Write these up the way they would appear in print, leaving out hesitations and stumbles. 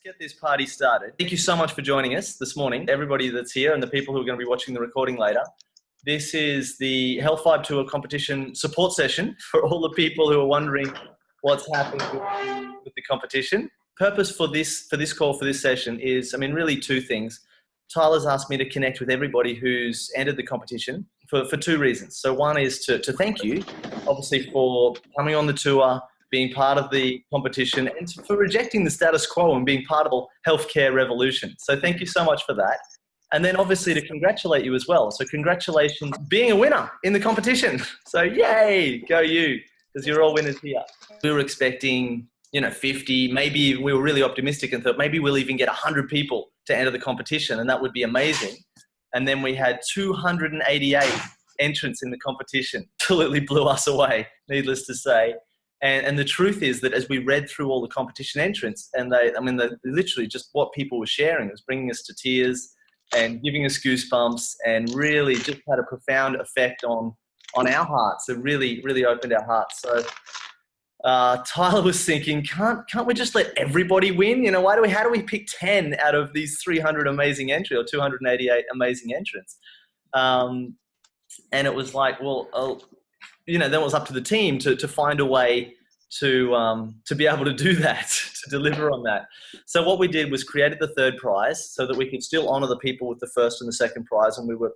get this party started. Thank you so much for joining us this morning, everybody that's here and the people who are going to be watching the recording later. This is the Health Vibe Tour competition support session for all the people who are wondering what's happening with the competition. Purpose for this call, for this session is, really two things. Tyler's asked me to connect with everybody who's entered the competition for two reasons. So one is to thank you, obviously, for coming on the tour, being part of the competition, and for rejecting the status quo and being part of the healthcare revolution. So thank you so much for that. And then obviously to congratulate you as well. So congratulations being a winner in the competition. So yay, go you, because you're all winners here. We were expecting 50, maybe we were really optimistic and thought maybe we'll even get 100 people to enter the competition, and that would be amazing. And then we had 288 entrants in the competition. Absolutely blew us away, needless to say. And the truth is that as we read through all the competition entrants, and they literally just what people were sharing, it was bringing us to tears and giving us goosebumps, and really just had a profound effect on our hearts. It really, really opened our hearts. So Tyler was thinking, can't we just let everybody win? How do we pick 10 out of these 300 amazing entries or 288 amazing entrants? And it was like, well, then it was up to the team to find a way to be able to do that, to deliver on that. So what we did was created the third prize so that we could still honor the people with the first and the second prize, and we were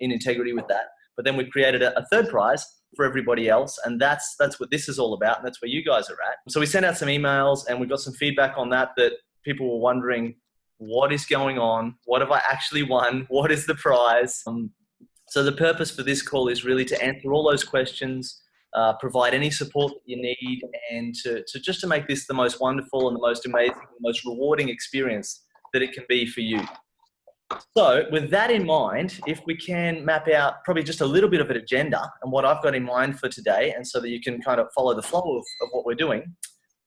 in integrity with that. But then we created a third prize for everybody else, and that's what this is all about, and that's where you guys are at. So we sent out some emails, and we got some feedback on that people were wondering, what is going on? What have I actually won? What is the prize? So the purpose for this call is really to answer all those questions, provide any support that you need, and to make this the most wonderful and the most amazing, the most rewarding experience that it can be for you. So with that in mind, if we can map out probably just a little bit of an agenda and what I've got in mind for today, and so that you can kind of follow the flow of what we're doing.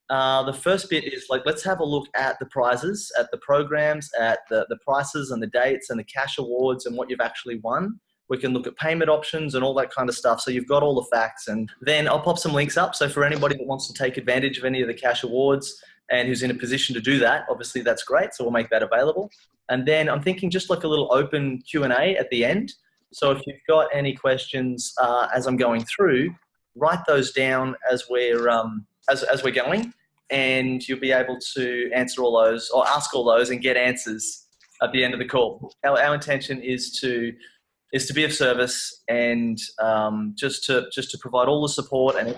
The first bit is let's have a look at the prizes, at the programs, at the prices and the dates and the cash awards and what you've actually won. We can look at payment options and all that kind of stuff. So you've got all the facts, and then I'll pop some links up. So for anybody that wants to take advantage of any of the cash awards and who's in a position to do that, obviously that's great. So we'll make that available. And then I'm thinking just like a little open Q&A at the end. So if you've got any questions as I'm going through, write those down as we're going, and you'll be able to answer all those or ask all those and get answers at the end of the call. Our intention is to be of service and just to provide all the support and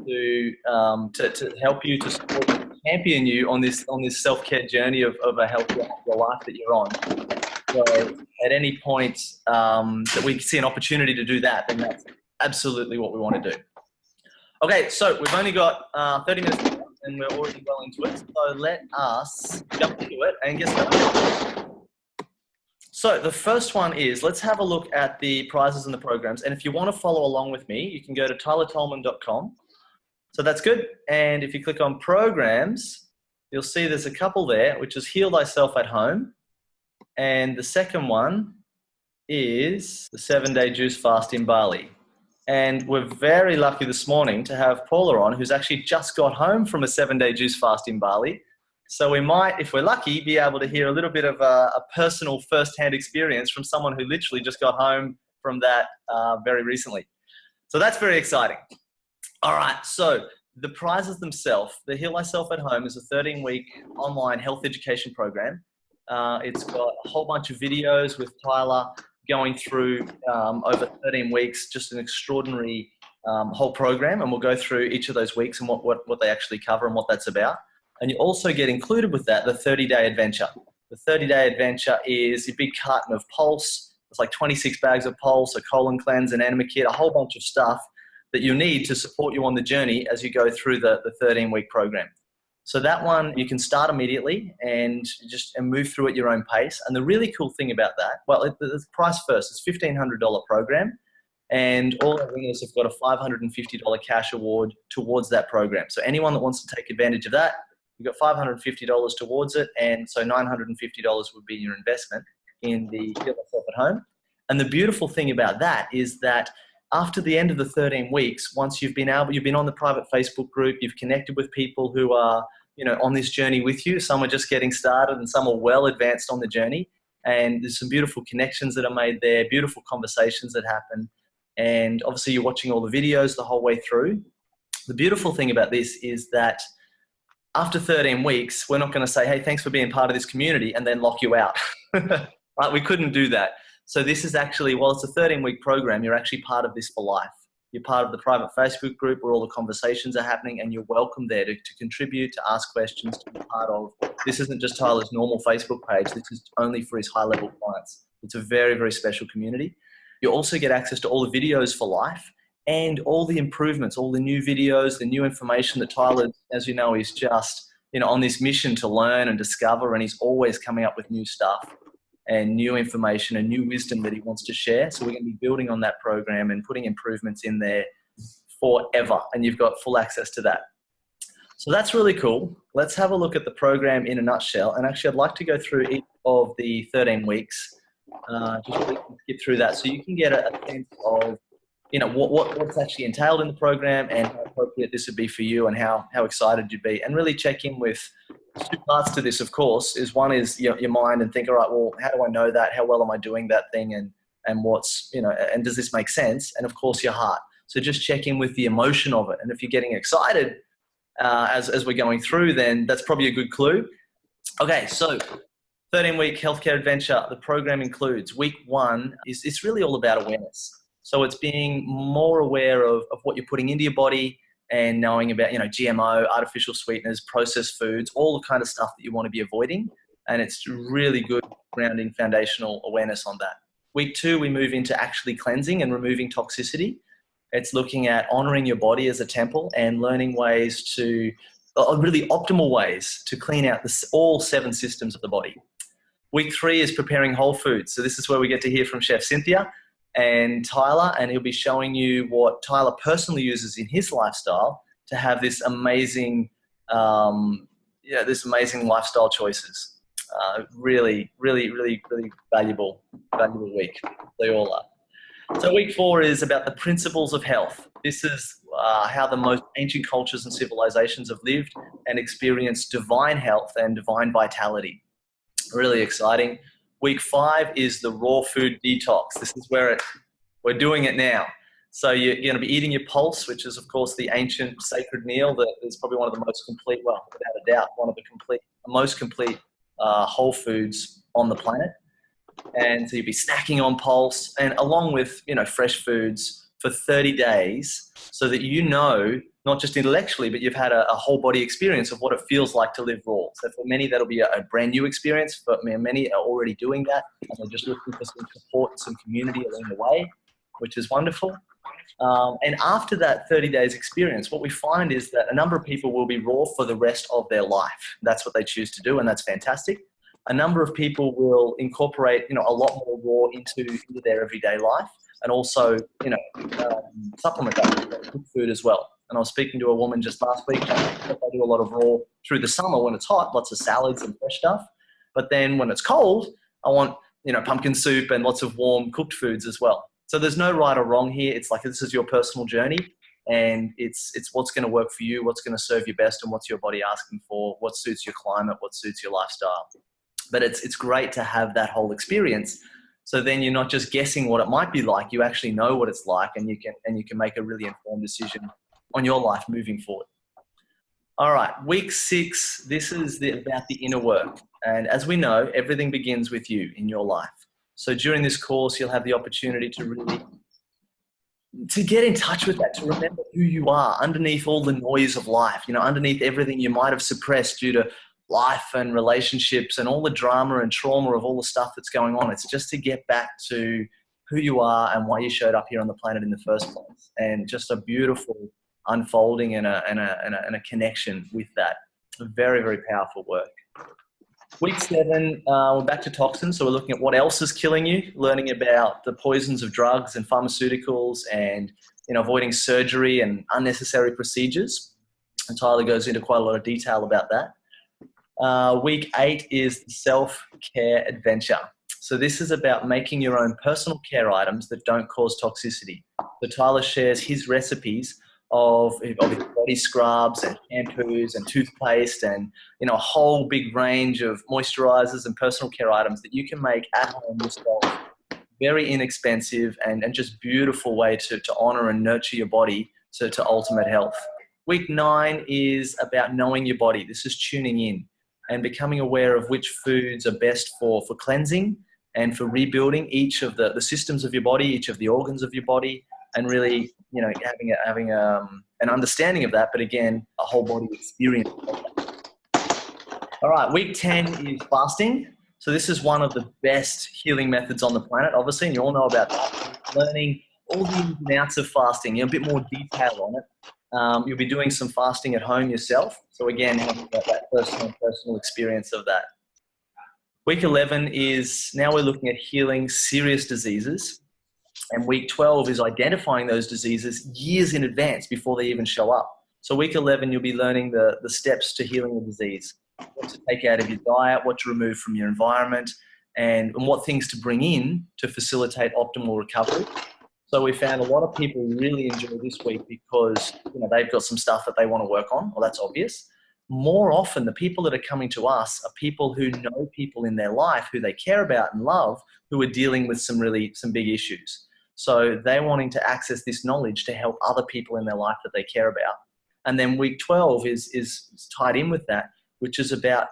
to help you, to support you, champion you on this self-care journey of a healthy life that you're on. So at any point that we see an opportunity to do that, then that's absolutely what we want to do. Okay, so we've only got 30 minutes and we're already well into it. So let us jump into it and get started. So the first one is, let's have a look at the prizes and the programs. And if you want to follow along with me, you can go to tylertolman.com. So that's good. And if you click on programs, you'll see there's a couple there, which is Heal Thyself at Home. And the second one is the 7-day juice fast in Bali. And we're very lucky this morning to have Paula on, who's actually just got home from a 7-day juice fast in Bali. So we might, if we're lucky, be able to hear a little bit of a personal first-hand experience from someone who literally just got home from that very recently. So that's very exciting. All right, so the prizes themselves, the Heal Thyself at Home is a 13-week online health education program. It's got a whole bunch of videos with Tyler going through over 13 weeks, just an extraordinary whole program, and we'll go through each of those weeks and what they actually cover and what that's about. And you also get included with that the 30-day adventure. The 30-day adventure is a big carton of Pulse. It's like 26 bags of Pulse, a colon cleanse, an enema kit, a whole bunch of stuff that you need to support you on the journey as you go through the 13-week program. So that one, you can start immediately and move through at your own pace. And the really cool thing about that, well, the price first is $1,500 program, and all our winners have got a $550 cash award towards that program. So anyone that wants to take advantage of that, you've got $550 towards it, and so $950 would be your investment in the Heal Thyself at Home. And the beautiful thing about that is that after the end of the 13 weeks, once you've been on the private Facebook group, you've connected with people who are on this journey with you. Some are just getting started and some are well advanced on the journey. And there's some beautiful connections that are made there, beautiful conversations that happen. And obviously you're watching all the videos the whole way through. The beautiful thing about this is that after 13 weeks, we're not going to say, hey, thanks for being part of this community, and then lock you out. Right? We couldn't do that. So this is actually, while it's a 13-week program, you're actually part of this for life. You're part of the private Facebook group where all the conversations are happening, and you're welcome there to contribute, to ask questions, to be part of. This isn't just Tyler's normal Facebook page. This is only for his high-level clients. It's a very, very special community. You also get access to all the videos for life and all the improvements, all the new videos, the new information that Tyler, as you know, is just, on this mission to learn and discover, and he's always coming up with new stuff and new information and new wisdom that he wants to share. So we're going to be building on that program and putting improvements in there forever, and you've got full access to that. So that's really cool. Let's have a look at the program in a nutshell. And actually, I'd like to go through each of the 13 weeks, just really skip through that so you can get a sense of what's actually entailed in the program and how appropriate this would be for you and how excited you'd be. And really check in with two parts to this, of course. One is your mind, and think, all right, well, how do I know that? How well am I doing that thing? And what's, and does this make sense? And of course, your heart. So just check in with the emotion of it. And if you're getting excited as we're going through, then that's probably a good clue. Okay, so 13-week healthcare adventure. The program includes week 1 it's really all about awareness. So it's being more aware of what you're putting into your body and knowing about, GMO, artificial sweeteners, processed foods, all the kind of stuff that you want to be avoiding. And it's really good grounding foundational awareness on that. Week 2, we move into actually cleansing and removing toxicity. It's looking at honoring your body as a temple and learning ways to, really optimal ways to clean out all 7 systems of the body. Week 3 is preparing whole foods. So this is where we get to hear from Chef Cynthia and Tyler, and he'll be showing you what Tyler personally uses in his lifestyle to have this amazing, lifestyle choices. Really, really, really, really valuable week. They all are. So week 4 is about the principles of health. This is how the most ancient cultures and civilizations have lived and experienced divine health and divine vitality. Really exciting. Week 5 is the raw food detox. This is where we're doing it now. So you're going to be eating your pulse, which is, of course, the ancient sacred meal that is probably one of the most complete, well, without a doubt, one of the most complete whole foods on the planet. And so you'll be snacking on pulse and along with, fresh foods for 30 days so that not just intellectually, but you've had a whole body experience of what it feels like to live raw. So for many, that'll be a brand new experience. But many are already doing that, and they're just looking for some support and some community along the way, which is wonderful. And after that 30 days experience, what we find is that a number of people will be raw for the rest of their life. That's what they choose to do, and that's fantastic. A number of people will incorporate, a lot more raw into their everyday life, and also, supplement that with food as well. And I was speaking to a woman just last week. I do a lot of raw through the summer when it's hot, lots of salads and fresh stuff. But then when it's cold, I want, pumpkin soup and lots of warm cooked foods as well. So there's no right or wrong here. It's like, this is your personal journey, and it's what's going to work for you, what's going to serve you best, and what's your body asking for, what suits your climate, what suits your lifestyle. But it's great to have that whole experience. So then you're not just guessing what it might be like. You actually know what it's like, and you can make a really informed decision on your life moving forward. All right, week 6, this is about the inner work. And as we know, everything begins with you in your life. So during this course, you'll have the opportunity to get in touch with that, to remember who you are underneath all the noise of life, underneath everything you might have suppressed due to life and relationships and all the drama and trauma of all the stuff that's going on. It's just to get back to who you are and why you showed up here on the planet in the first place. And just a beautiful unfolding and a connection with that. Very, very powerful work. Week 7, we're back to toxins. So we're looking at what else is killing you, learning about the poisons of drugs and pharmaceuticals, and avoiding surgery and unnecessary procedures. And Tyler goes into quite a lot of detail about that. Week 8 is the self-care adventure. So this is about making your own personal care items that don't cause toxicity. So Tyler shares his recipes of body scrubs and shampoos and toothpaste and, you know, a whole big range of moisturizers and personal care items that you can make at home yourself. Very inexpensive and just beautiful way to honor and nurture your body to ultimate health. Week 9 is about knowing your body. This is tuning in and becoming aware of which foods are best for cleansing and for rebuilding each of the systems of your body, each of the organs of your body, and really, you know, having an understanding of that, but again, a whole body experience of that. All right, week 10 is fasting. So this is one of the best healing methods on the planet, obviously, and you all know about that. Learning all the ins and outs of fasting, a bit more detail on it. You'll be doing some fasting at home yourself. So again, having that personal experience of that. Week 11 is, now we're looking at healing serious diseases. And week 12 is identifying those diseases years in advance before they even show up. So week 11, you'll be learning the steps to healing a disease, what to take out of your diet, what to remove from your environment, and what things to bring in to facilitate optimal recovery. So we found a lot of people really enjoy this week because, you know, they've got some stuff that they want to work on. Well, that's obvious. More often, the people that are coming to us are people who know people in their life who they care about and love, who are dealing with some big issues. So they're wanting to access this knowledge to help other people in their life that they care about. And then week 12 is tied in with that, which is about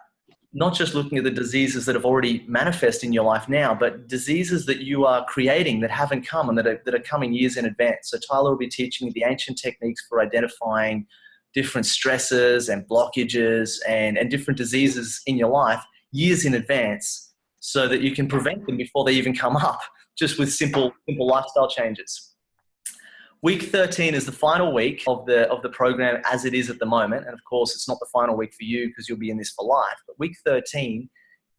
not just looking at the diseases that have already manifest in your life now, but diseases that you are creating that haven't come and that are coming years in advance. So Tyler will be teaching you the ancient techniques for identifying different stresses and blockages and different diseases in your life years in advance so that you can prevent them before they even come up, just with simple lifestyle changes. Week 13 is the final week of the program as it is at the moment. And of course, it's not the final week for you because you'll be in this for life. But week 13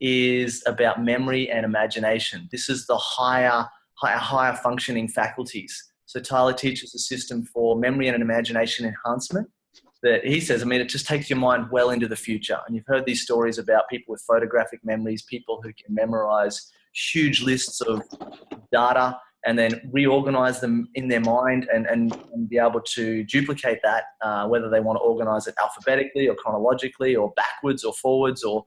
is about memory and imagination. This is the higher functioning faculties. So Tyler teaches a system for memory and imagination enhancement that he says, I mean, it just takes your mind well into the future. And you've heard these stories about people with photographic memories, people who can memorize huge lists of data and then reorganize them in their mind and be able to duplicate that, whether they want to organize it alphabetically or chronologically or backwards or forwards or,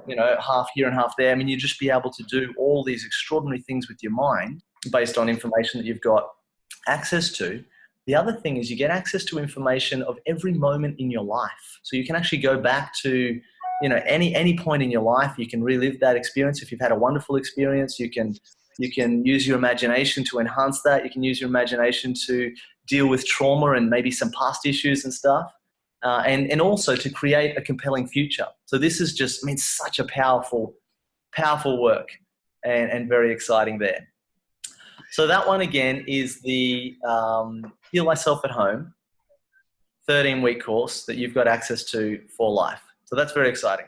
you know, half here and half there. I mean, you just be able to do all these extraordinary things with your mind based on information that you've got access to. The other thing is you get access to information of every moment in your life. So you can actually go back to, you know, any point in your life. You can relive that experience. If you've had a wonderful experience, you can use your imagination to enhance that. You can use your imagination to deal with trauma and maybe some past issues and stuff, and also to create a compelling future. So this is just, I mean, such a powerful work and very exciting there. So that one again is the Heal Myself at Home 13-week course that you've got access to for life. So that's very exciting.